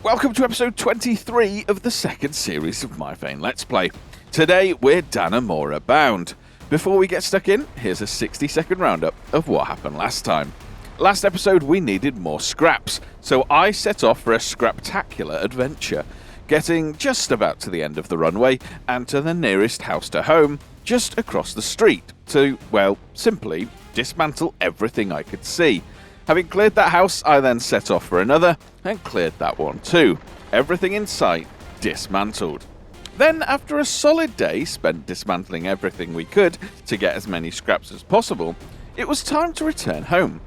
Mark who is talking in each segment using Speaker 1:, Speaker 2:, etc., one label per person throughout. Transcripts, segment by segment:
Speaker 1: Welcome to episode 23 of the second series of my Vane Let's Play. Today we're Dannemora bound. Before we get stuck in, here's a 60-second roundup of what happened last time. Last episode we needed more scraps, so I set off for a scraptacular adventure, getting just about to the end of the runway and to the nearest house to home, just across the street, to, well, simply dismantle everything I could see. Having cleared that house, I then set off for another, and cleared that one too. Everything in sight dismantled. Then, after a solid day spent dismantling everything we could to get as many scraps as possible, it was time to return home.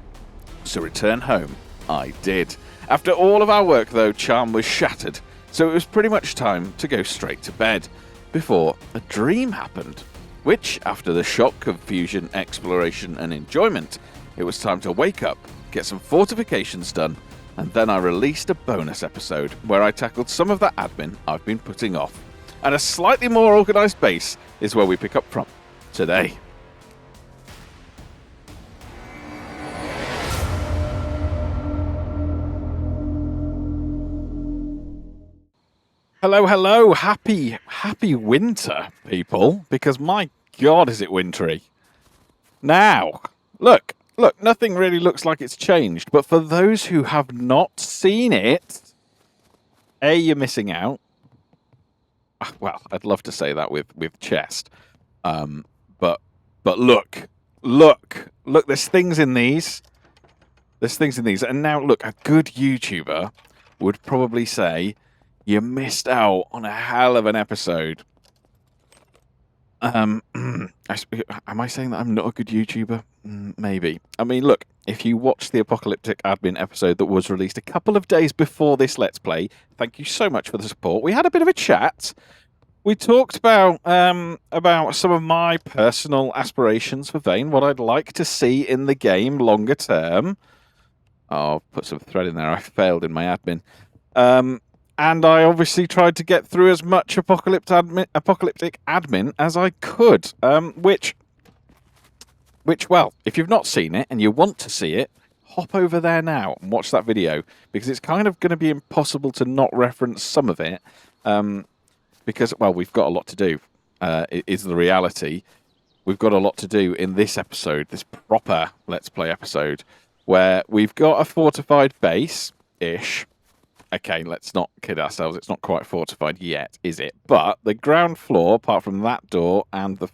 Speaker 1: So return home I did. After all of our work though, charm was shattered, so it was pretty much time to go straight to bed, before a dream happened, which, after the shock of fusion, exploration and enjoyment, it was time to wake up, get some fortifications done, and then I released a bonus episode where I tackled some of that admin I've been putting off. And a slightly more organised base is where we pick up from today. Hello, hello, happy winter, people, because my God is it wintry. Now, look, nothing really looks like it's changed, but for those who have not seen it, A, you're missing out. Well, I'd love to say that with chest. But look, there's things in these. And now, look, a good YouTuber would probably say, you missed out on a hell of an episode. Am I saying that I'm not a good YouTuber? Maybe. I mean, look, if you watched the apocalyptic admin episode that was released a couple of days before this Let's Play, thank you so much for the support. We had a bit of a chat. We talked about some of my personal aspirations for Vane, what I'd like to see in the game longer term. Oh, I'll put some thread in there. I failed in my admin. And I obviously tried to get through as much apocalyptic admin as I could, which, well, if you've not seen it and you want to see it, hop over there now and watch that video, because it's kind of going to be impossible to not reference some of it, because, well, we've got a lot to do, is the reality. We've got a lot to do in this episode, this proper Let's Play episode, where we've got a fortified base-ish. Okay, let's not kid ourselves. It's not quite fortified yet, is it? But the ground floor, apart from that door and the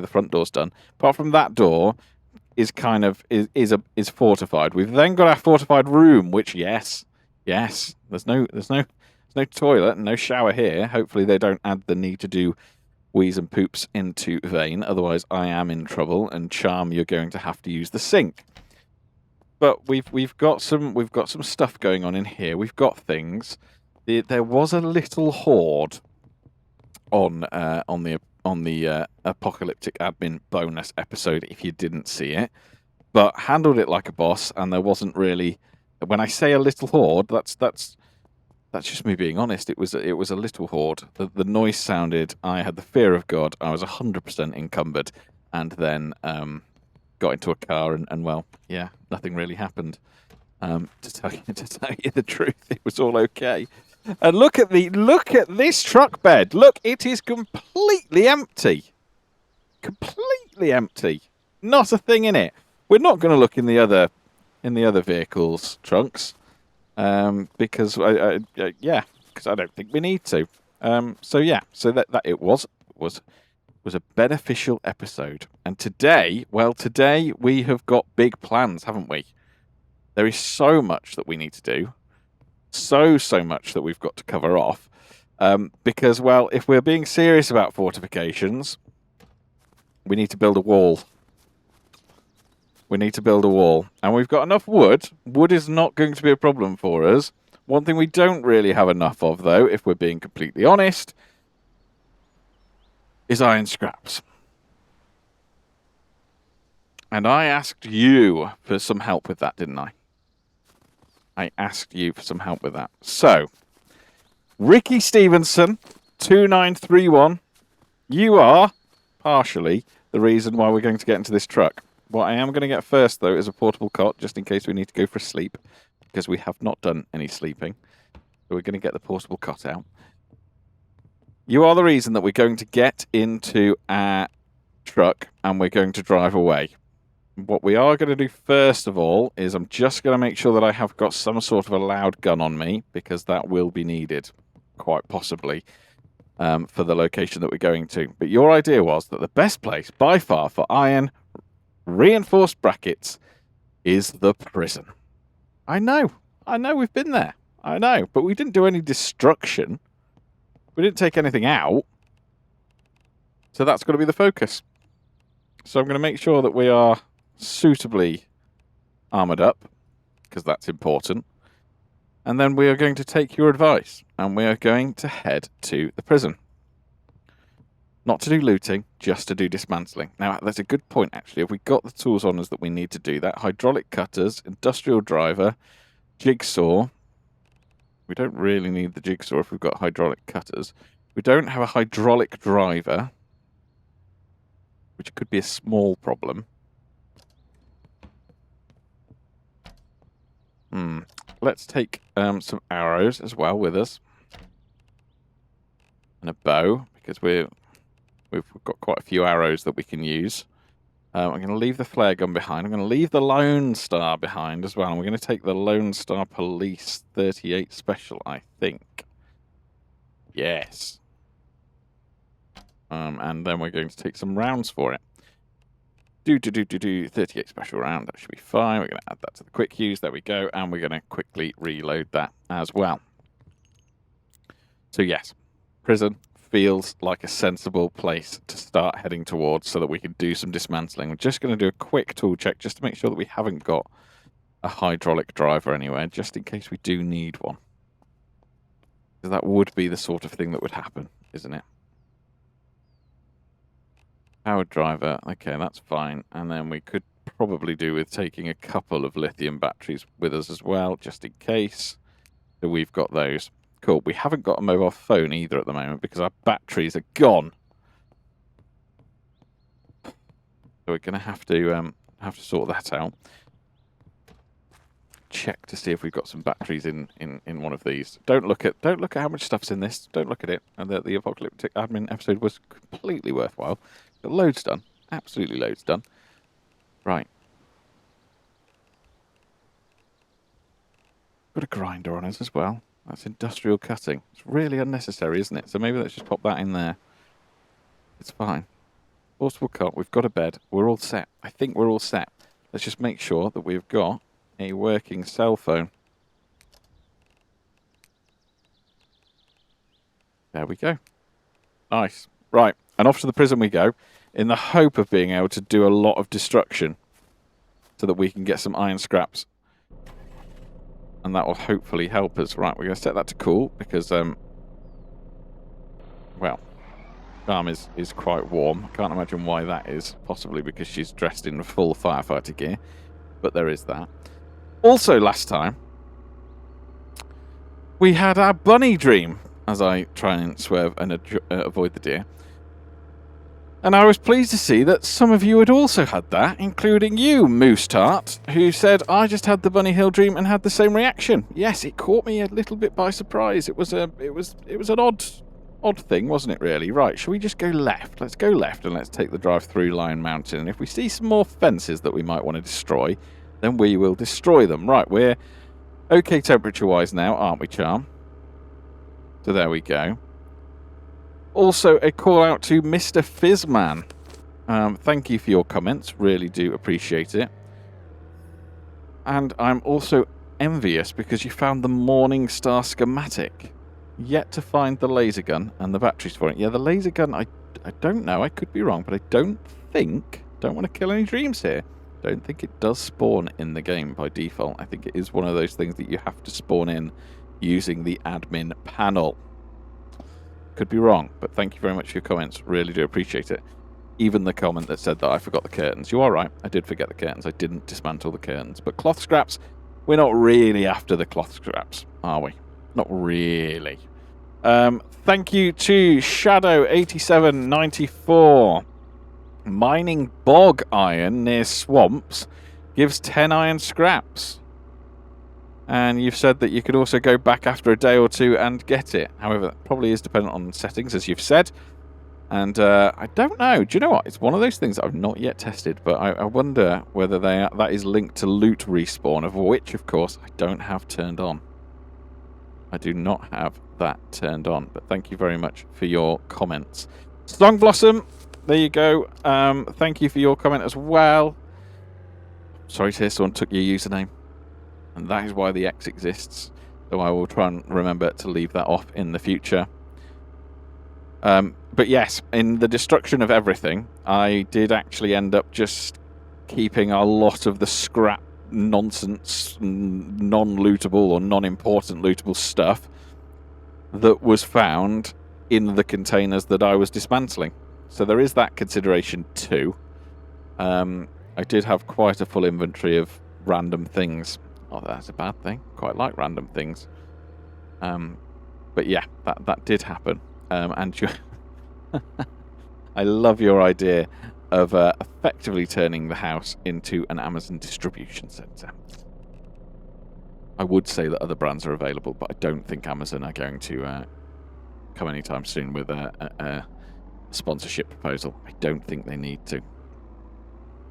Speaker 1: front door's done. Apart from that door, is kind of is fortified. We've then got our fortified room, which yes, there's no toilet and no shower here. Hopefully they don't add the need to do wheeze and poops into Vane. Otherwise, I am in trouble. And Charm, you're going to have to use the sink. But we've got some stuff going on in here. We've got things. There was a little horde on the apocalyptic admin bonus episode. If you didn't see it, but handled it like a boss, and there wasn't really. When I say a little horde, that's just me being honest. It was a little horde. The noise sounded. I had the fear of God. I was 100% encumbered, and then got into a car and well, yeah, nothing really happened. To tell you the truth, it was all okay. And look at this truck bed. Look, it is completely empty. Completely empty. Not a thing in it. We're not going to look in the other vehicles' trunks, because because I don't think we need to. So that it was a beneficial episode. And today we have got big plans, haven't we? There is so much that we need to do. So much that we've got to cover off. Because, well, if we're being serious about fortifications, we need to build a wall. And we've got enough wood. Wood is not going to be a problem for us. One thing we don't really have enough of, though, if we're being completely honest, is iron scraps. And I asked you for some help with that, didn't I? I asked you for some help with that. So, Ricky Stevenson, 2931, you are partially the reason why we're going to get into this truck. What I am going to get first, though, is a portable cot, just in case we need to go for a sleep, because we have not done any sleeping. So we're going to get the portable cot out. You are the reason that we're going to get into our truck and we're going to drive away. What we are going to do first of all is I'm just going to make sure that I have got some sort of a loud gun on me, because that will be needed, quite possibly, for the location that we're going to. But your idea was that the best place, by far, for iron reinforced brackets is the prison. I know we've been there. I know, but we didn't do any destruction. We didn't take anything out. So that's got to be the focus. So I'm going to make sure that we are suitably armoured up, because that's important. And then we are going to take your advice, and we are going to head to the prison. Not to do looting, just to do dismantling. Now, that's a good point, actually. Have we got the tools on us that we need to do that? Hydraulic cutters, industrial driver, jigsaw. We don't really need the jigsaw if we've got hydraulic cutters. We don't have a hydraulic driver, which could be a small problem. Let's take some arrows as well with us. And a bow, because we've got quite a few arrows that we can use. I'm going to leave the flare gun behind. I'm going to leave the Lone Star behind as well. And we're going to take the Lone Star Police 38 Special, I think. Yes. And then we're going to take some rounds for it. 38 Special round. That should be fine. We're going to add that to the quick use. There we go. And we're going to quickly reload that as well. So yes, prison feels like a sensible place to start heading towards so that we can do some dismantling. We're just going to do a quick tool check just to make sure that we haven't got a hydraulic driver anywhere, just in case we do need one. Because that would be the sort of thing that would happen, isn't it? Powered driver, okay, that's fine. And then we could probably do with taking a couple of lithium batteries with us as well, just in case. So we've got those. Cool. We haven't got a mobile phone either at the moment because our batteries are gone. So we're going to have to sort that out. Check to see if we've got some batteries in one of these. Don't look at how much stuff's in this. Don't look at it. And the apocalyptic admin episode was completely worthwhile. Got loads done. Absolutely loads done. Right. Got a grinder on us as well. That's industrial cutting. It's really unnecessary, isn't it? So maybe let's just pop that in there. It's fine. Portable cot. We've got a bed. We're all set. I think we're all set. Let's just make sure that we've got a working cell phone. There we go. Nice. Right. And off to the prison we go, in the hope of being able to do a lot of destruction so that we can get some iron scraps. And that will hopefully help us. Right, we're going to set that to cool because, well, Charm is quite warm. I can't imagine why that is. Possibly because she's dressed in full firefighter gear. But there is that. Also, last time, we had our bunny dream, as I try and swerve and avoid the deer. And I was pleased to see that some of you had also had that, including you, Moose Tart, who said, I just had the Bunny Hill dream and had the same reaction. Yes, it caught me a little bit by surprise. It was an odd thing, wasn't it, really? Right, shall we just go left? Let's go left and let's take the drive through Lion Mountain. And if we see some more fences that we might want to destroy, then we will destroy them. Right, we're okay temperature-wise now, aren't we, Charm? So there we go. Also, a call out to Mr. Fizzman. Thank you for your comments. Really do appreciate it. And I'm also envious because you found the Morning Star schematic. Yet to find the laser gun and the batteries for it. Yeah, the laser gun, I don't know. I could be wrong, but I don't want to kill any dreams here. Don't think it does spawn in the game by default. I think it is one of those things that you have to spawn in using the admin panel. Could be wrong, but thank you very much for your comments. Really do appreciate it. Even the comment that said that I forgot the curtains. You are right. I did forget the curtains. I didn't dismantle the curtains. But cloth scraps, we're not really after the cloth scraps, are we? Not really. Thank you to Shadow8794. Mining bog iron near swamps gives 10 iron scraps. And you've said that you could also go back after a day or two and get it. However, that probably is dependent on settings, as you've said. And I don't know. Do you know what? It's one of those things that I've not yet tested, but I wonder whether that is linked to loot respawn, of which, of course, I don't have turned on. I do not have that turned on. But thank you very much for your comments. Song Blossom, there you go. Thank you for your comment as well. Sorry to hear someone took your username. And that is why the X exists. So I will try and remember to leave that off in the future. But yes, in the destruction of everything, I did actually end up just keeping a lot of the scrap nonsense, non-lootable or non-important lootable stuff that was found in the containers that I was dismantling. So there is that consideration too. I did have quite a full inventory of random things. Oh, that's a bad thing. Quite like random things. But yeah, that did happen. And you I love your idea of effectively turning the house into an Amazon distribution centre. I would say that other brands are available, but I don't think Amazon are going to come anytime soon with a sponsorship proposal. I don't think they need to.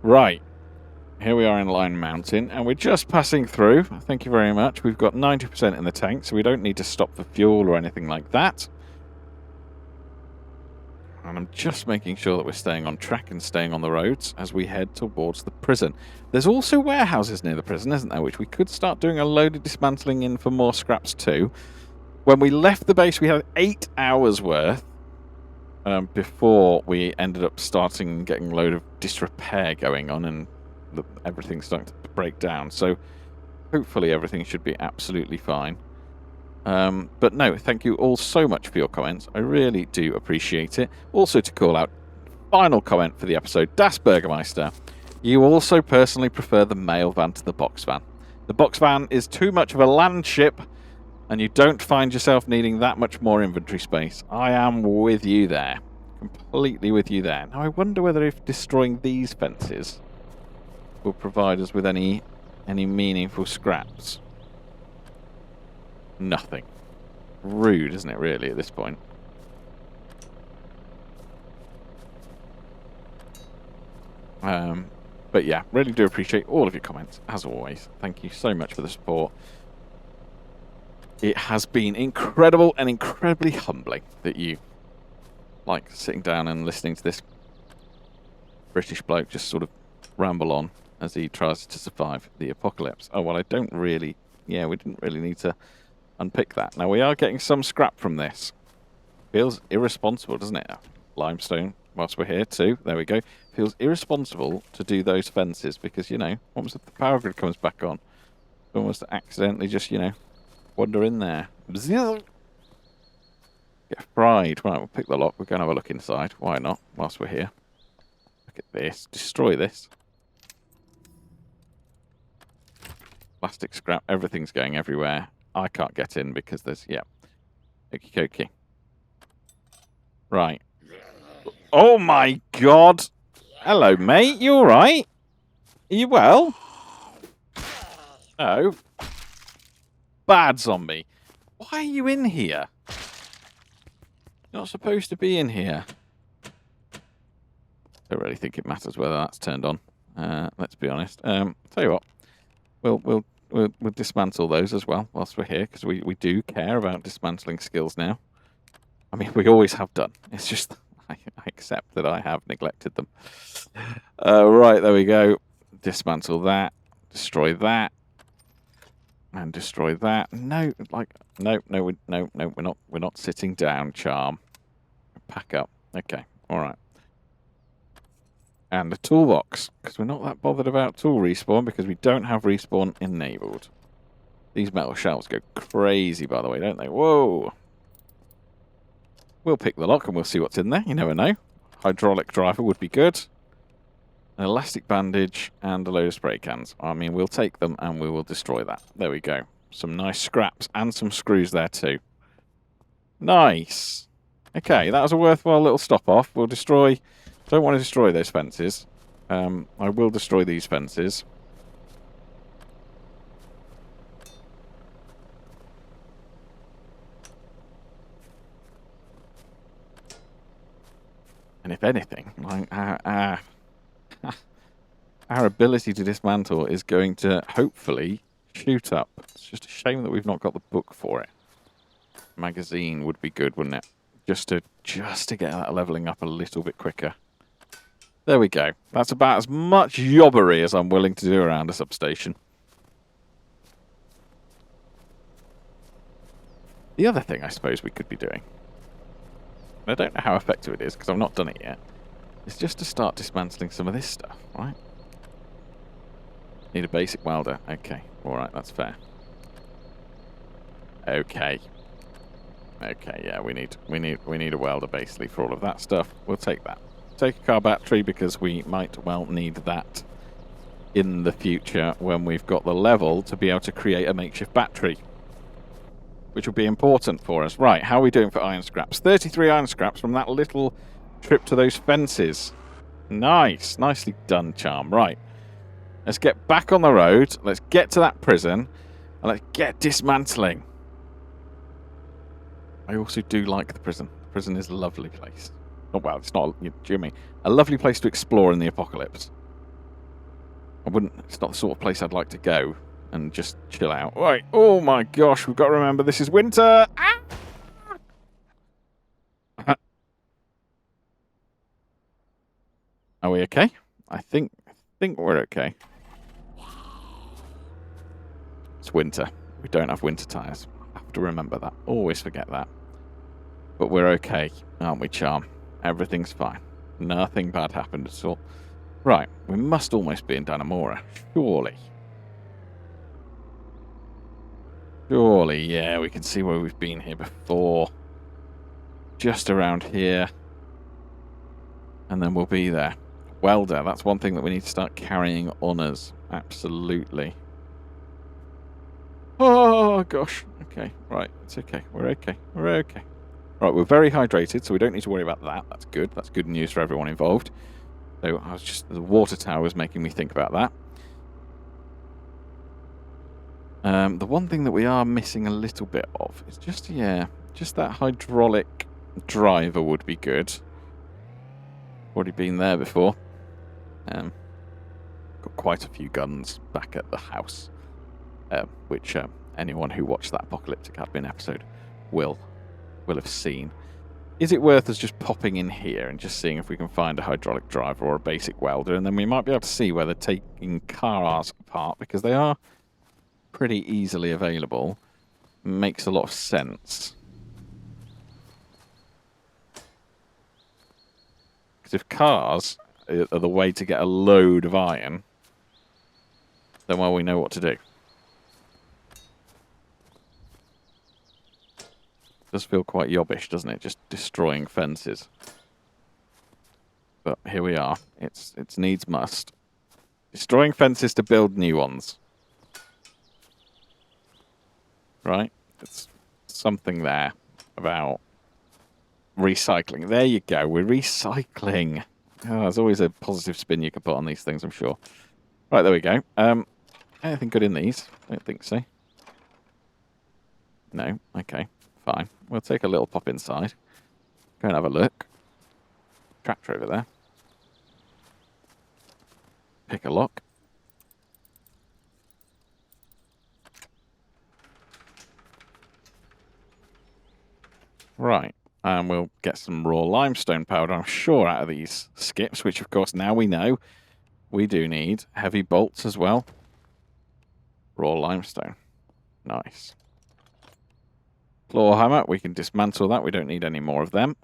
Speaker 1: Right. Here we are in Line Mountain, and we're just passing through. Thank you very much. We've got 90% in the tank, so we don't need to stop for fuel or anything like that. And I'm just making sure that we're staying on track and staying on the roads as we head towards the prison. There's also warehouses near the prison, isn't there, which we could start doing a load of dismantling in for more scraps too. When we left the base, we had 8 hours worth before we ended up starting getting a load of disrepair going on and everything's starting to break down. So hopefully everything should be absolutely fine. But no, thank you all so much for your comments. I really do appreciate it. Also to call out, final comment for the episode, Das Burgermeister. You also personally prefer the mail van to the box van. The box van is too much of a land ship, and you don't find yourself needing that much more inventory space. I am with you there. Completely with you there. Now I wonder whether if destroying these fences will provide us with any meaningful scraps. Nothing. Rude, isn't it, really, at this point? But yeah, really do appreciate all of your comments, as always. Thank you so much for the support. It has been incredible and incredibly humbling that you like sitting down and listening to this British bloke just sort of ramble on as he tries to survive the apocalypse. Oh, well, I don't really... Yeah, we didn't really need to unpick that. Now, we are getting some scrap from this. Feels irresponsible, doesn't it? Limestone, whilst we're here, too. There we go. Feels irresponsible to do those fences because, you know, what was if the power grid comes back on? Almost accidentally just, you know, wander in there. Get fried. Right, we'll pick the lock. We're going to have a look inside. Why not, whilst we're here? Look at this. Destroy this. Plastic scrap. Everything's going everywhere. I can't get in because there's... Yeah. Okie dokie. Right. Oh my god! Hello, mate. You alright? Are you well? No. Bad zombie. Why are you in here? You're not supposed to be in here. Don't really think it matters whether that's turned on. Let's be honest. Tell you what. We'll dismantle those as well whilst we're here because we do care about dismantling skills now. I mean, we always have done. It's just I accept that I have neglected them. Right, there we go. Dismantle that. Destroy that. And destroy that. No, like no, we're not sitting down, Charm. Pack up. Okay, all right. And a toolbox, because we're not that bothered about tool respawn because we don't have respawn enabled. These metal shelves go crazy, by the way, don't they? Whoa! We'll pick the lock and we'll see what's in there. You never know. Hydraulic driver would be good. An elastic bandage and a load of spray cans. I mean, we'll take them and we will destroy that. There we go. Some nice scraps and some screws there too. Nice. Okay, that was a worthwhile little stop off. We'll destroy... Don't want to destroy those fences. I will destroy these fences. And if anything, like our ability to dismantle is going to hopefully shoot up. It's just a shame that we've not got the book for it. Magazine would be good, wouldn't it? Just to get that leveling up a little bit quicker. There we go. That's about as much yobbery as I'm willing to do around a substation. The other thing I suppose we could be doing, and I don't know how effective it is because I've not done it yet, is just to start dismantling some of this stuff, right? Need a basic welder. Okay, alright, that's fair. Okay. Okay, yeah, we need a welder basically for all of that stuff. We'll take that. Take a car battery because we might well need that in the future when we've got the level to be able to create a makeshift battery, which will be important for us. Right, how are we doing for iron scraps? 33 iron scraps from that little trip to those fences. Nice. Nicely done, Charm. Right. Let's get back on the road. Let's get to that prison. And let's get dismantling. I also do like the prison. The prison is a lovely place. Oh, well, it's not, do you mean? A lovely place to explore in the apocalypse. It's not the sort of place I'd like to go and just chill out. Right. Oh my gosh, we've got to remember this is winter. Ah! Are we okay? I think we're okay. It's winter. We don't have winter tires. I have to remember that. Always forget that. But we're okay, aren't we, Charm? Everything's fine. Nothing bad happened at all. Right, we must almost be in Dannemora. Surely. Surely, yeah, we can see where we've been here before. Just around here. And then we'll be there. Welder, that's one thing that we need to start carrying on us. Absolutely. Oh, gosh. Okay, right. It's okay. We're okay. We're okay. Right, we're very hydrated, so we don't need to worry about that. That's good. That's good news for everyone involved. So the water tower was making me think about that. The one thing that we are missing a little bit of is just that hydraulic driver would be good. Already been there before. Got quite a few guns back at the house, which anyone who watched that Apocalyptic Admin episode will have seen. Is it worth us just popping in here and just seeing if we can find a hydraulic driver or a basic welder, and then we might be able to see whether taking cars apart, because they are pretty easily available, makes a lot of sense. Because if cars are the way to get a load of iron, then well, we know what to do. Does feel quite yobbish, doesn't it? Just destroying fences. But here we are. It's needs must. Destroying fences to build new ones. Right? It's something there about recycling. There you go. We're recycling. Oh, there's always a positive spin you can put on these things, I'm sure. Right, there we go. Anything good in these? I don't think so. No? Okay. Fine. We'll take a little pop inside. Go and have a look. Tractor over there. Pick a lock. Right. And we'll get some raw limestone powder, I'm sure, out of these skips, which, of course, now we know we do need heavy bolts as well. Raw limestone. Nice. Claw hammer, we can dismantle that. We don't need any more of them.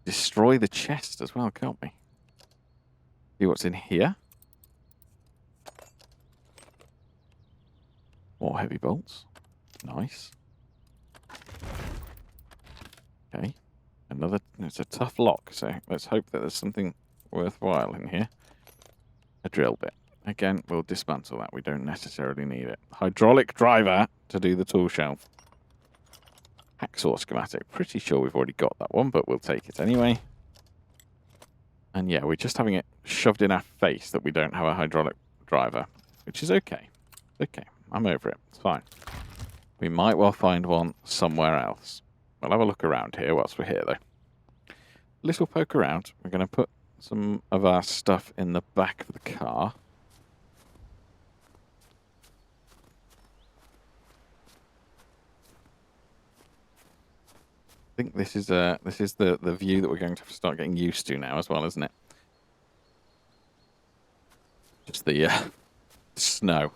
Speaker 1: Destroy the chest as well, can't we? See what's in here. More heavy bolts. Nice. Okay. It's a tough lock, so let's hope that there's something worthwhile in here. A drill bit. Again, we'll dismantle that. We don't necessarily need it. Hydraulic driver to do the tool shelf. Hacksaw schematic. Pretty sure we've already got that one, but we'll take it anyway. And yeah, we're just having it shoved in our face that we don't have a hydraulic driver, which is okay. Okay, I'm over it. It's fine. We might well find one somewhere else. We'll have a look around here whilst we're here, though. little poke around. We're going to put some of our stuff in the back of the car. I think this is the view that we're going to start getting used to now as well, isn't it? Just the snow.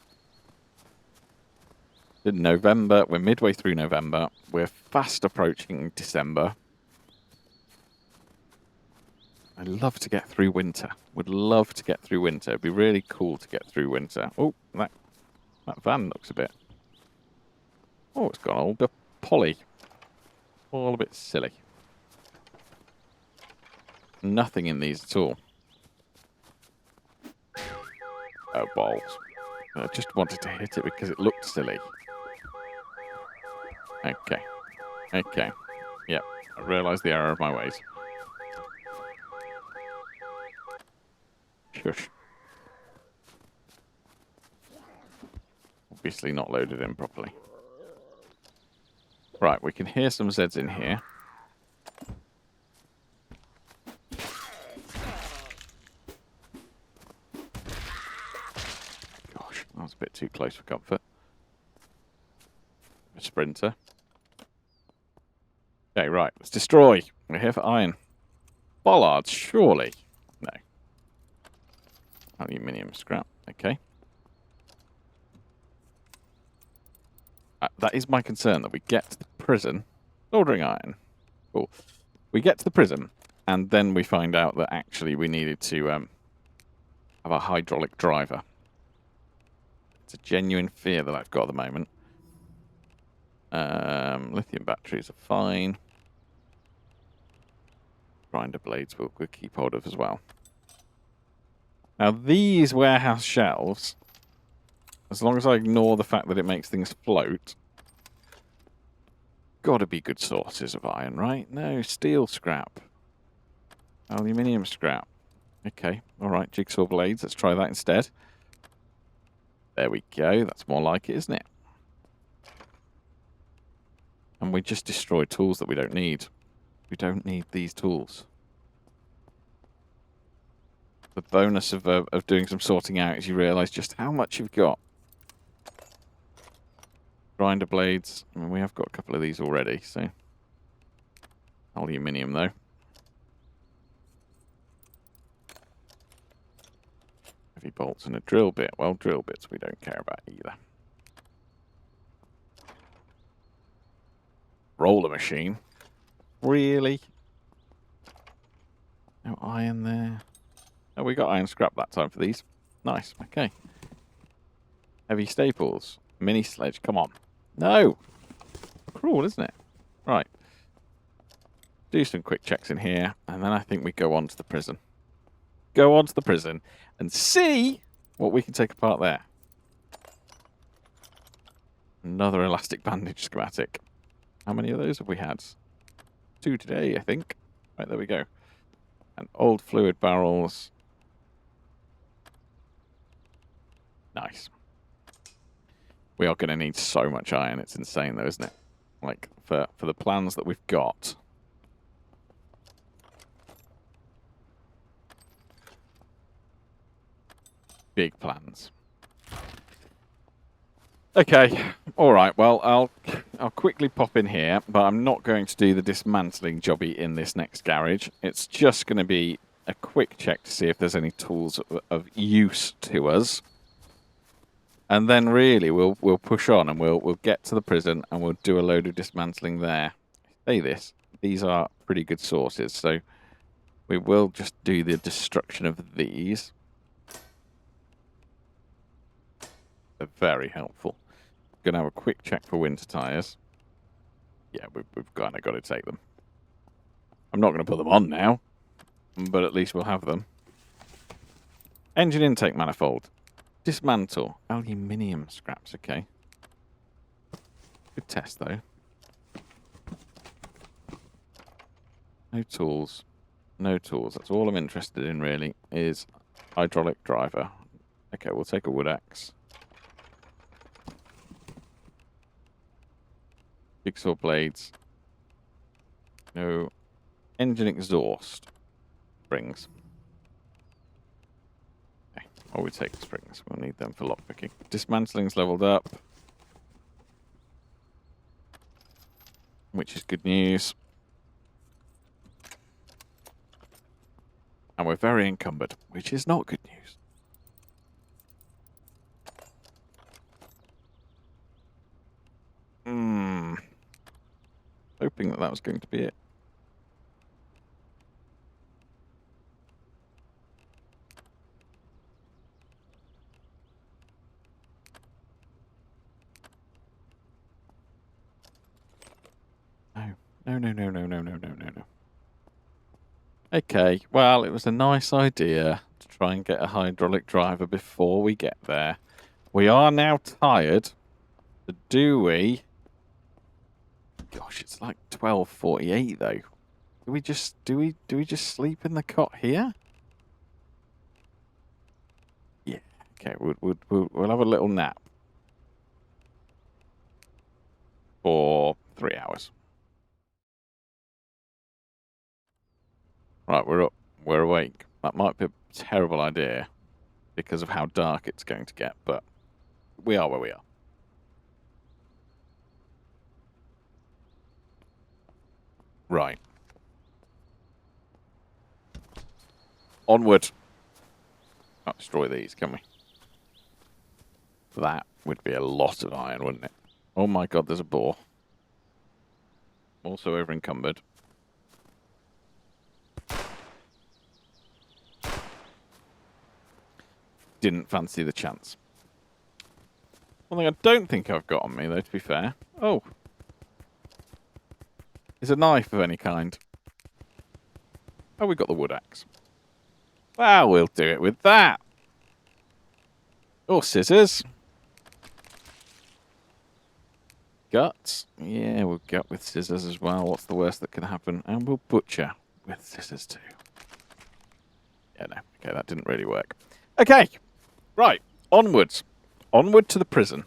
Speaker 1: In November, we're midway through November. We're fast approaching December. I'd love to get through winter. Would love to get through winter. It'd be really cool to get through winter. Oh, that van looks a bit... Oh, it's got older Polly. All a bit silly. Nothing in these at all. Oh, balls. I just wanted to hit it because it looked silly. Okay. Okay. Yep. I realised the error of my ways. Shush. Obviously not loaded in properly. Right, we can hear some Zeds in here. Gosh, that was a bit too close for comfort. A sprinter. Okay, right, let's destroy. We're here for iron. Bollards, surely. No. Aluminium scrap, okay. That is my concern, that we get to the prison. Soldering iron. Cool. We get to the prison, and then we find out that actually we needed to have a hydraulic driver. It's a genuine fear that I've got at the moment. Lithium batteries are fine. Grinder blades we'll keep hold of as well. Now these warehouse shelves, as long as I ignore the fact that it makes things float, gotta be good sources of iron, right? No, steel scrap. Aluminium scrap. Okay, alright, jigsaw blades, let's try that instead. There we go, that's more like it, isn't it? And we just destroyed tools that we don't need. We don't need these tools. The bonus of doing some sorting out is you realise just how much you've got. Grinder blades. I mean, we have got a couple of these already, so... Aluminium, though. Heavy bolts and a drill bit. Well, drill bits we don't care about either. Roller machine. Really? No iron there. Oh, we got iron scrap that time for these. Nice, okay. Heavy staples. Mini sledge, come on. No! Cruel, isn't it? Right. Do some quick checks in here, and then I think we go on to the prison. Go on to the prison and see what we can take apart there. Another elastic bandage schematic. How many of those have we had? 2 today, I think. Right, there we go. And old fluid barrels. Nice. We are going to need so much iron. It's insane, though, isn't it? Like, for the plans that we've got. Big plans. Okay, all right. Well, I'll quickly pop in here, but I'm not going to do the dismantling jobby in this next garage. It's just going to be a quick check to see if there's any tools of use to us, and then really we'll push on and we'll get to the prison and we'll do a load of dismantling there. Say this: these are pretty good sources, so we will just do the destruction of these. They're very helpful. Gonna have a quick check for winter tires. Yeah, we've kind of got to take them. I'm not going to put them on now, but at least we'll have them. Engine intake manifold. Dismantle. Aluminium scraps, okay. Good test, though. No tools. No tools. That's all I'm interested in, really, is hydraulic driver. Okay, we'll take a wood axe. Jigsaw blades. No. Engine exhaust. Springs. Okay. Oh, we take the springs. We'll need them for lockpicking. Dismantling's leveled up. Which is good news. And we're very encumbered, which is not good news. Hoping that was going to be it. No. Okay, well, it was a nice idea to try and get a hydraulic driver before we get there. We are now tired. So do we? Gosh, it's like 12:48 though. Do we just sleep in the cot here? Yeah. Okay, we'll have a little nap for 3 hours. Right, we're up. We're awake. That might be a terrible idea because of how dark it's going to get, but we are where we are. Right. Onward. Can't destroy these, can we? That would be a lot of iron, wouldn't it? Oh my god, there's a boar. Also over encumbered. Didn't fancy the chance. One thing I don't think I've got on me, though, to be fair. Oh. Is a knife of any kind. Oh, we've got the wood axe. Well, we'll do it with that. Or scissors. Guts. Yeah, we'll gut with scissors as well. What's the worst that can happen? And we'll butcher with scissors too. Yeah, no. Okay, that didn't really work. Okay. Right. Onwards. Onward to the prison.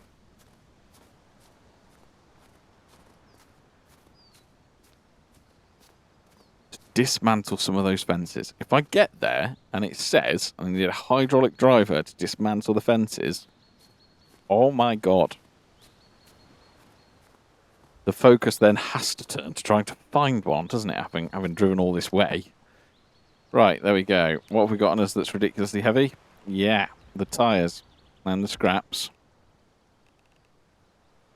Speaker 1: Dismantle some of those fences. If I get there and it says I need a hydraulic driver to dismantle the fences, oh my god. The focus then has to turn to trying to find one, doesn't it, having driven all this way? Right, there we go. What have we got on us that's ridiculously heavy? Yeah, the tyres and the scraps.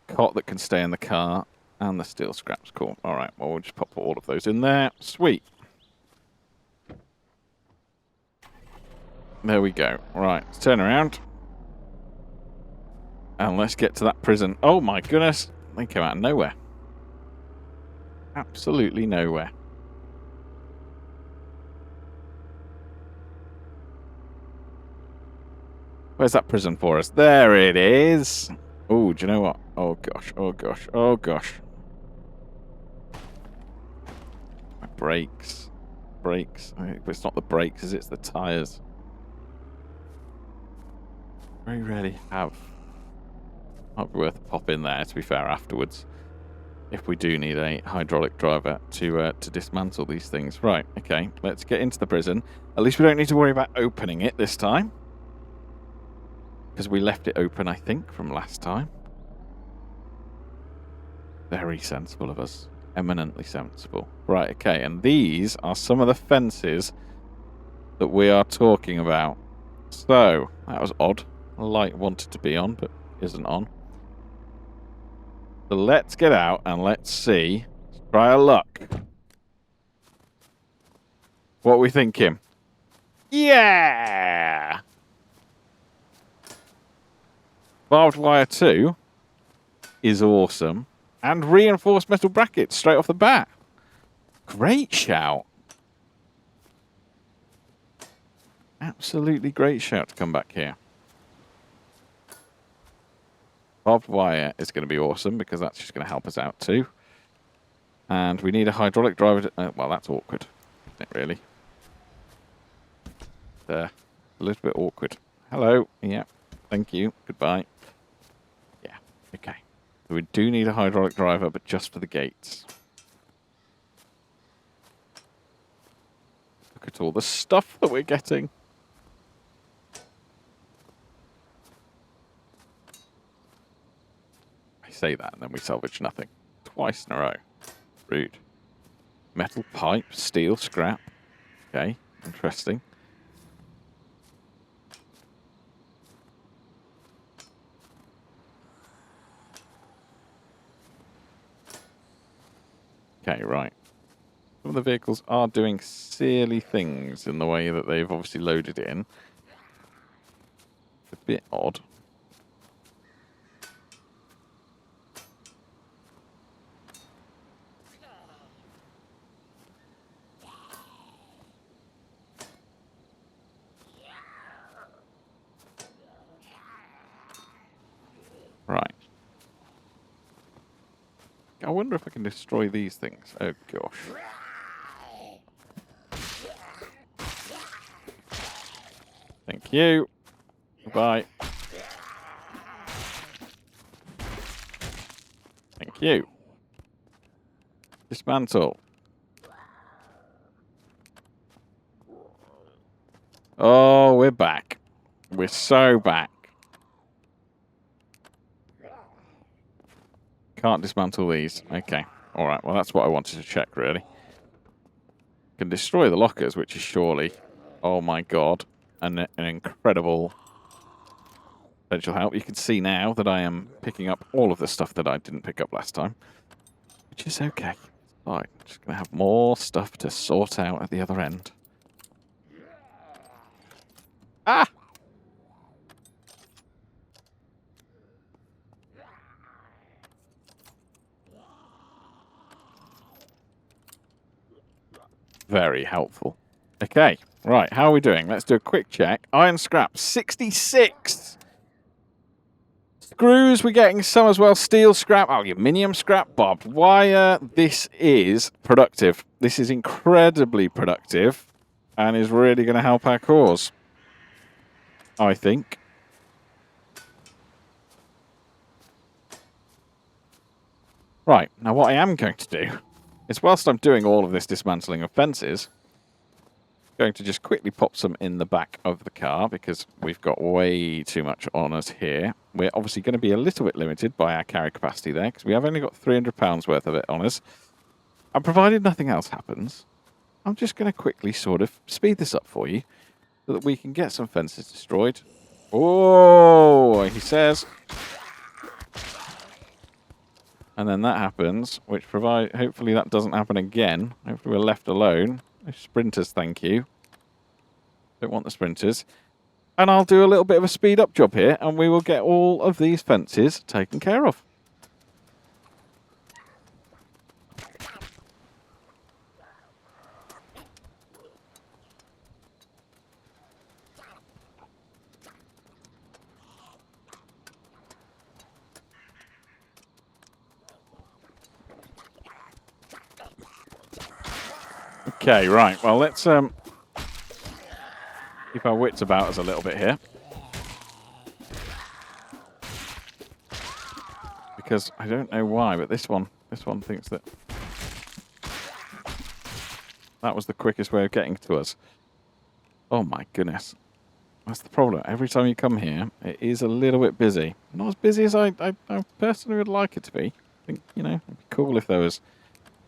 Speaker 1: Cot that can stay in the car and the steel scraps. Cool. All right, well, we'll just pop all of those in there. Sweet. There we go. Right, let's turn around. And let's get to that prison. Oh my goodness. They came out of nowhere. Absolutely nowhere. Where's that prison for us? There it is. Oh, do you know what? Oh gosh, oh gosh, oh gosh. My brakes. Brakes. It's not the brakes, is it? It's the tyres. Very rarely have. Might be worth a pop in there, to be fair, afterwards. If we do need a hydraulic driver to dismantle these things. Right, okay, let's get into the prison. At least we don't need to worry about opening it this time. Because we left it open, I think, from last time. Very sensible of us. Eminently sensible. Right, okay, and these are some of the fences that we are talking about. So, that was odd. A light wanted to be on, but isn't on. So let's get out and let's see. Let's try our luck. What are we thinking? Yeah! Barbed wire 2 is awesome. And reinforced metal brackets straight off the bat. Great shout. Absolutely great shout to come back here. Barbed wire is going to be awesome because that's just going to help us out too. And we need a hydraulic driver to... well, that's awkward. Isn't it really? A little bit awkward. Hello. Yeah. Thank you. Goodbye. Yeah. Okay. So we do need a hydraulic driver, but just for the gates. look at all the stuff that we're getting. I say that and then we salvage nothing. Twice in a row. Rude. Metal pipe, steel, scrap. Okay, interesting. Okay, right. Some of the vehicles are doing silly things in the way that they've obviously loaded in. It's a bit odd. Right. I wonder if I can destroy these things. Oh, gosh. Thank you. Goodbye. Thank you. Dismantle. Oh, we're back. We're so back. Can't dismantle these. Okay. All right. Well, that's what I wanted to check, really. Can destroy the lockers, which is surely, oh my god, an incredible potential help. You can see now that I am picking up all of the stuff that I didn't pick up last time, which is okay. All right. Just going to have more stuff to sort out at the other end. Ah! Very helpful. Okay, right, how are we doing? Let's do a quick check. Iron scrap, 66! Screws, we're getting some as well. Steel scrap, aluminium scrap, barbed wire. This is productive. This is incredibly productive and is really going to help our cause, I think. Right, now what I am going to do is, whilst I'm doing all of this dismantling of fences, I'm going to just quickly pop some in the back of the car because we've got way too much on us here. We're obviously going to be a little bit limited by our carry capacity there because we have only got £300 worth of it on us. And provided nothing else happens, I'm just going to quickly sort of speed this up for you so that we can get some fences destroyed. Oh, he says. And then that happens, which hopefully that doesn't happen again. Hopefully we're left alone. No sprinters, thank you. Don't want the sprinters. And I'll do a little bit of a speed up job here, and we will get all of these fences taken care of. Okay, right. Well, let's keep our wits about us a little bit here. Because I don't know why, but this one thinks that that was the quickest way of getting to us. Oh my goodness. That's the problem. Every time you come here, it is a little bit busy. Not as busy as I personally would like it to be. I think, you know, it'd be cool if there was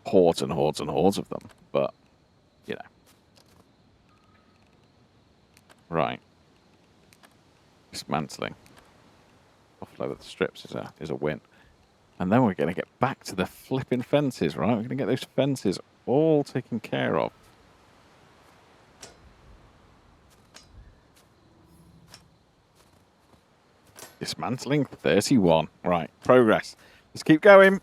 Speaker 1: hordes and hordes and hordes of them. But, you know. Right. Dismantling. Offload the strips is a win. And then we're going to get back to the flipping fences, right? We're going to get those fences all taken care of. Dismantling 31. Right, progress. Let's keep going.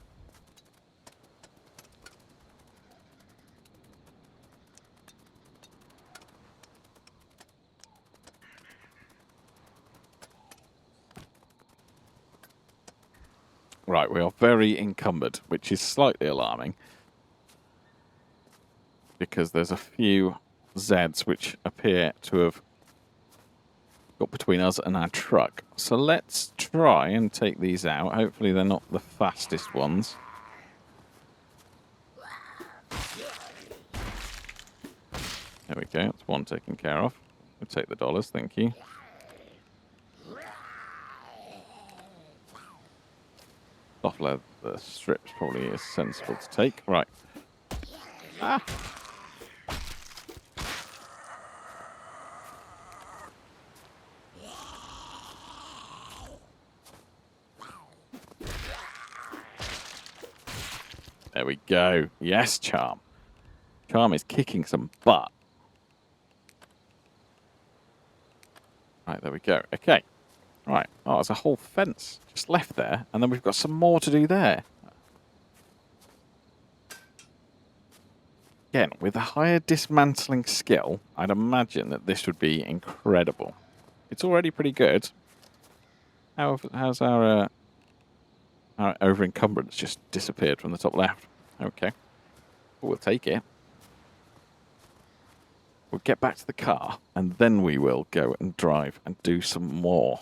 Speaker 1: Right, we are very encumbered, which is slightly alarming. Because there's a few Zeds which appear to have got between us and our truck. So let's try and take these out. Hopefully they're not the fastest ones. There we go. That's one taken care of. We'll take the dollars, thank you. Soft leather strips probably is sensible to take. Right. Ah! There we go. Yes, Charm. Charm is kicking some butt. Right, there we go. Okay. Right. Oh, there's a whole fence just left there, and then we've got some more to do there. Again, with a higher dismantling skill, I'd imagine that this would be incredible. It's already pretty good. How's our over-encumbrance just disappeared from the top left? Okay. We'll take it. We'll get back to the car, and then we will go and drive and do some more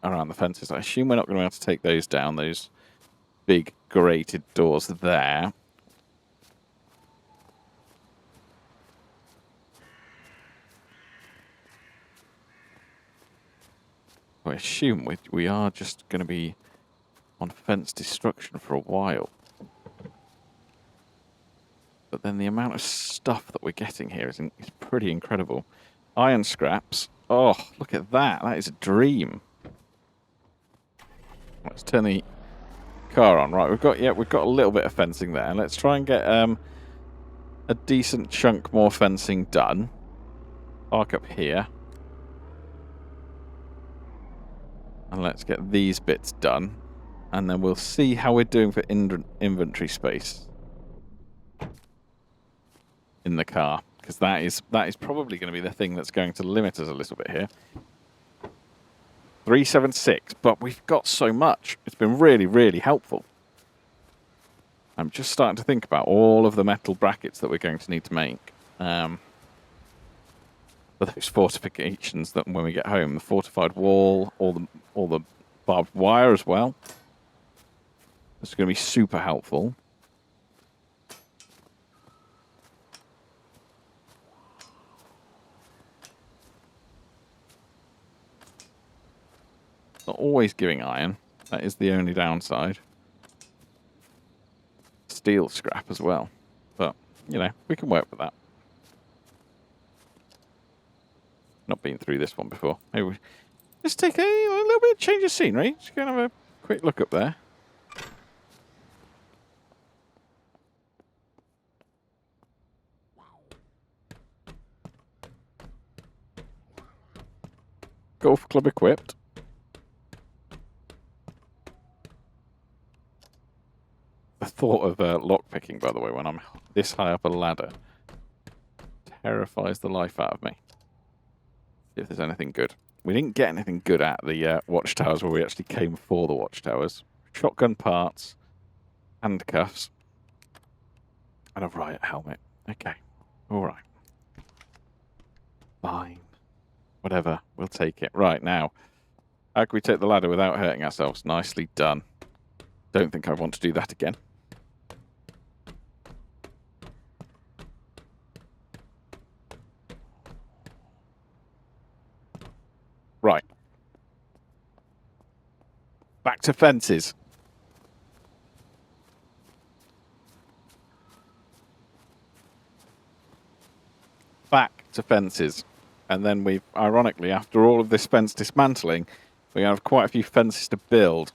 Speaker 1: around the fences. I assume we're not going to be able to take those down, those big grated doors there. I assume we are just going to be on fence destruction for a while. But then the amount of stuff that we're getting here is pretty incredible. Iron scraps. Oh, look at that. That is a dream. Let's turn the car on. Right, we've got a little bit of fencing there. Let's try and get a decent chunk more fencing done. Park up here. And let's get these bits done. And then we'll see how we're doing for inventory space in the car. Because that is probably going to be the thing that's going to limit us a little bit here. 376, but we've got so much. It's been really, really helpful. I'm just starting to think about all of the metal brackets that we're going to need to make. For those fortifications that when we get home, the fortified wall, all the barbed wire as well. It's going to be super helpful. Not always giving iron. That is the only downside. Steel scrap as well. But, you know, we can work with that. Not been through this one before. Maybe let's take a little bit of change of scenery. Just go and have a quick look up there. Golf club equipped. The thought of lockpicking, by the way, when I'm this high up a ladder, terrifies the life out of me. See if there's anything good. We didn't get anything good at the watchtowers where we actually came for the watchtowers. Shotgun parts, handcuffs, and a riot helmet. Okay, all right. Fine. Whatever, we'll take it. Right, now, how can we take the ladder without hurting ourselves? Nicely done. Don't think I want to do that again. Right. Back to fences. Back to fences. And then we've, ironically, after all of this fence dismantling, we have quite a few fences to build.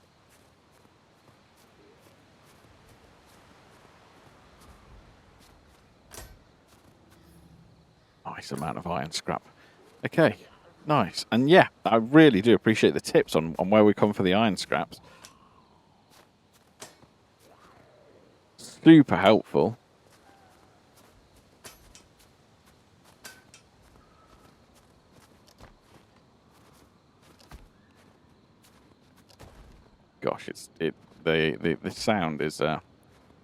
Speaker 1: Nice amount of iron scrap. Okay, nice. And yeah, I really do appreciate the tips on where we come for the iron scraps. Super helpful. Gosh, the sound is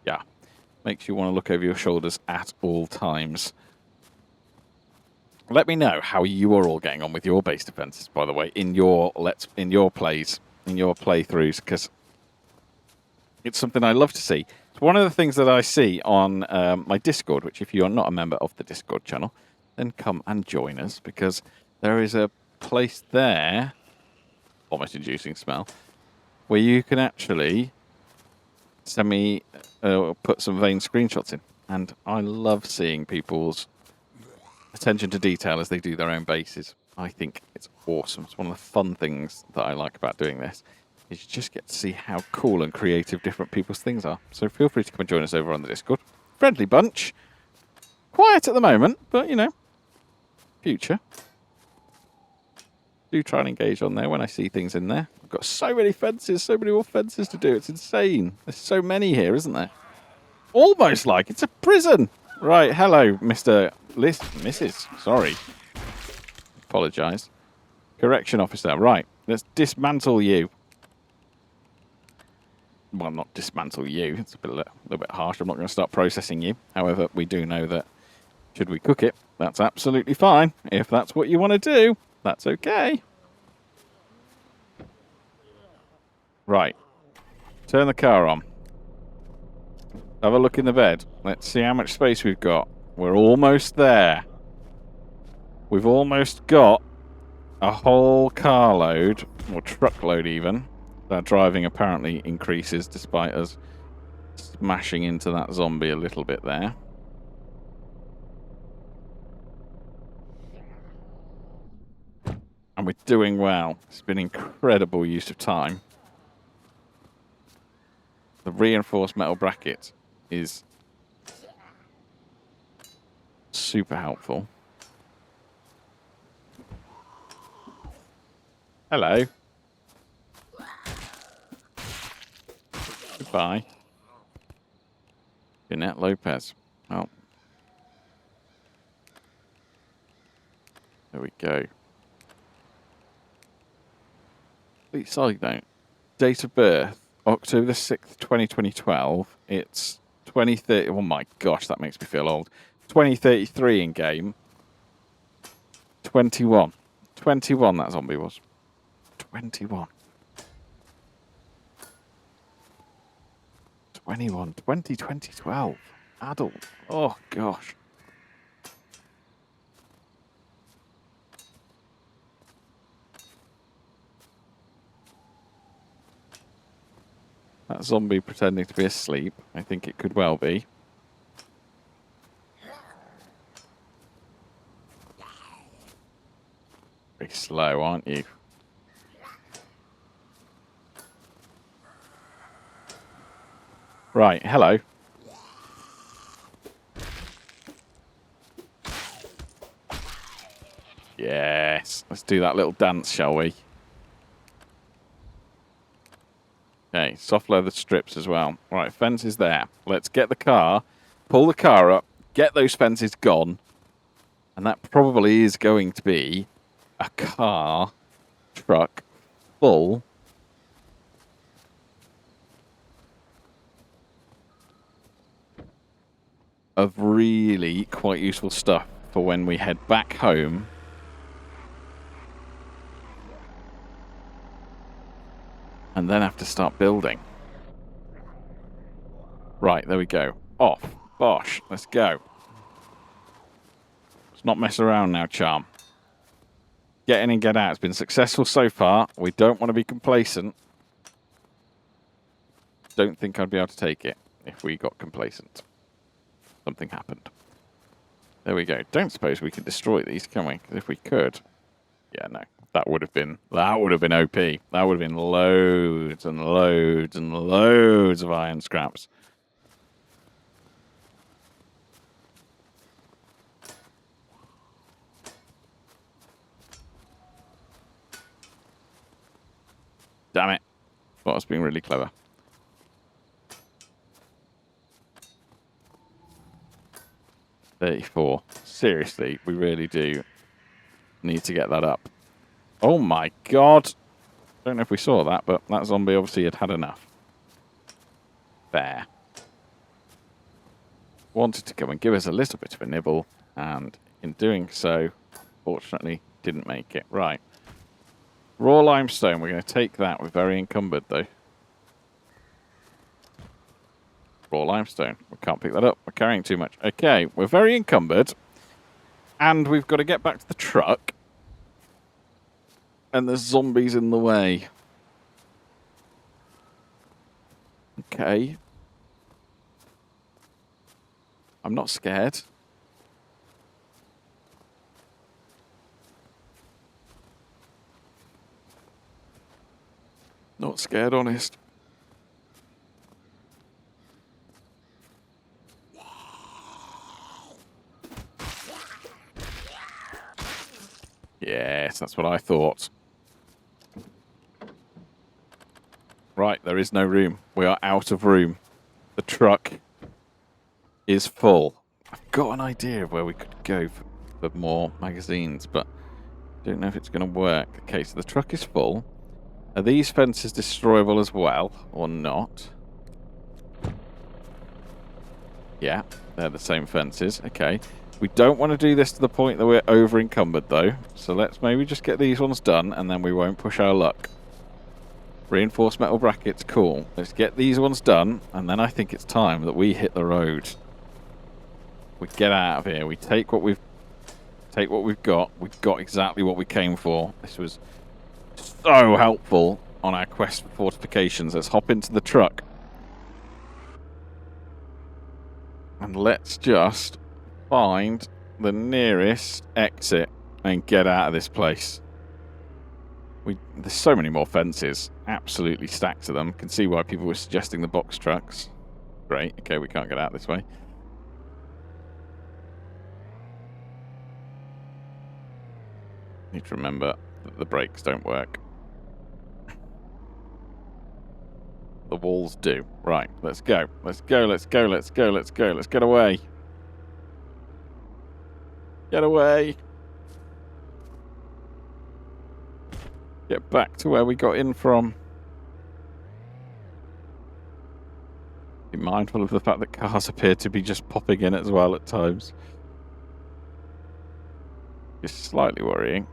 Speaker 1: yeah, makes you want to look over your shoulders at all times. Let me know how you are all getting on with your base defenses, by the way, in your playthroughs, because it's something I love to see. It's one of the things that I see on my Discord, which if you are not a member of the Discord channel, then come and join us, because there is a place there, vomit-inducing smell, where you can actually send me, put some vein screenshots in. And I love seeing people's attention to detail as they do their own bases. I think it's awesome. It's one of the fun things that I like about doing this. You just get to see how cool and creative different people's things are. So feel free to come and join us over on the Discord. Friendly bunch. Quiet at the moment, but, you know, future. Do try and engage on there when I see things in there. I've got so many fences, so many more fences to do. It's insane. There's so many here, isn't there? Almost like it's a prison. Right, hello, Mrs. Sorry. Apologise. Correction officer. Right, let's dismantle you. Well, not dismantle you. It's a little bit harsh. I'm not going to start processing you. However, we do know that should we cook it, that's absolutely fine. If that's what you want to do, that's okay. Right. Turn the car on. Have a look in the bed. Let's see how much space we've got. We're almost there. We've almost got a whole carload, or truckload even. Our driving apparently increases despite us smashing into that zombie a little bit there. And we're doing well. It's been incredible use of time. The reinforced metal bracket is super helpful. Hello. Goodbye. Jeanette Lopez. Oh. There we go. Complete side note. Date of birth, October the 6th, 2012. It's 2030. Oh my gosh, that makes me feel old. 2033 in game. 21. 21 that zombie was. 21. 21. 2012. Adult. Oh gosh. That zombie pretending to be asleep. I think it could well be. Very slow, aren't you? Right, hello. Yes, let's do that little dance, shall we? Okay, soft leather strips as well. Right, fence is there. Let's get the car, pull the car up, get those fences gone. And that probably is going to be a car, truck, full of really quite useful stuff for when we head back home. And then have to start building. Right, there we go. Off. Bosh. Let's go. Let's not mess around now, Charm. Get in and get out. It's been successful so far. We don't want to be complacent. Don't think I'd be able to take it if we got complacent. Something happened. There we go. Don't suppose we can destroy these, can we? Because if we could... Yeah, no. That would have been OP. That would have been loads and loads and loads of iron scraps. Damn it. Thought I was being really clever. $34. Seriously, we really do need to get that up. Oh my god. Don't know if we saw that, but that zombie obviously had had enough. There. Wanted to come and give us a little bit of a nibble, and in doing so, fortunately, didn't make it. Right. Raw limestone, we're going to take that. We're very encumbered, though. Raw limestone. We can't pick that up. We're carrying too much. Okay, we're very encumbered. And we've got to get back to the truck. And there's zombies in the way. Okay. I'm not scared. Not scared, honest. Yes, that's what I thought. Right, there is no room. We are out of room. The truck is full. I've got an idea of where we could go for more magazines, but I don't know if it's going to work. Okay, so the truck is full. Are these fences destroyable as well, or not? Yeah, they're the same fences. Okay. We don't want to do this to the point that we're over-encumbered, though. So let's maybe just get these ones done, and then we won't push our luck. Reinforced metal brackets, cool. Let's get these ones done, and then I think it's time that we hit the road. We get out of here. We take what we've got. We've got exactly what we came for. This was so helpful on our quest for fortifications. Let's hop into the truck. And let's just find the nearest exit and get out of this place. There's so many more fences. Absolutely stacked of them. Can see why people were suggesting the box trucks. Great. Okay, we can't get out this way. Need to remember that the brakes don't work. The walls do. Right, let's go. Let's go, let's go, let's go, let's go. Let's get away. Get away. Get back to where we got in from. Be mindful of the fact that cars appear to be just popping in as well at times. It's slightly worrying.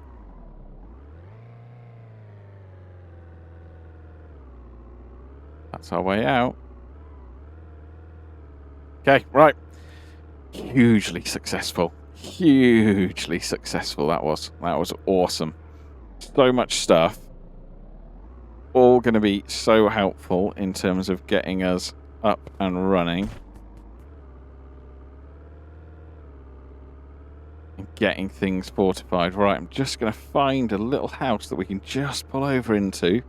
Speaker 1: That's our way out. Okay, right. Hugely successful. Hugely successful that was. That was awesome. So much stuff. All going to be so helpful in terms of getting us up and running. And getting things fortified. Right, I'm just going to find a little house that we can just pull over into.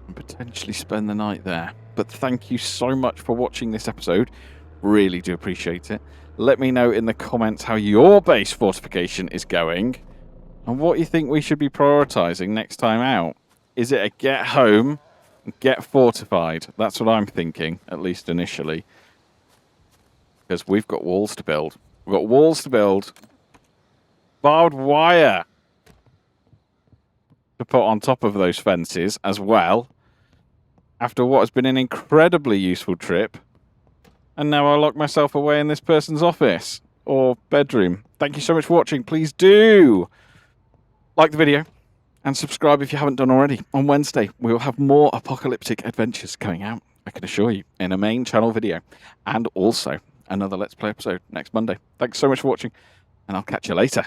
Speaker 1: And potentially spend the night there. But thank you so much for watching this episode. Really do appreciate it. Let me know in the comments how your base fortification is going. And what you think we should be prioritising next time out. Is it a get home and get fortified? That's what I'm thinking, at least initially. Because we've got walls to build. We've got walls to build. Barbed wire to put on top of those fences as well. After what has been an incredibly useful trip. And now I lock myself away in this person's office or bedroom. Thank you so much for watching. Please do like the video and subscribe if you haven't done already. On Wednesday, we will have more apocalyptic adventures coming out, I can assure you, in a main channel video. And also another Let's Play episode next Monday. Thanks so much for watching, and I'll catch you later.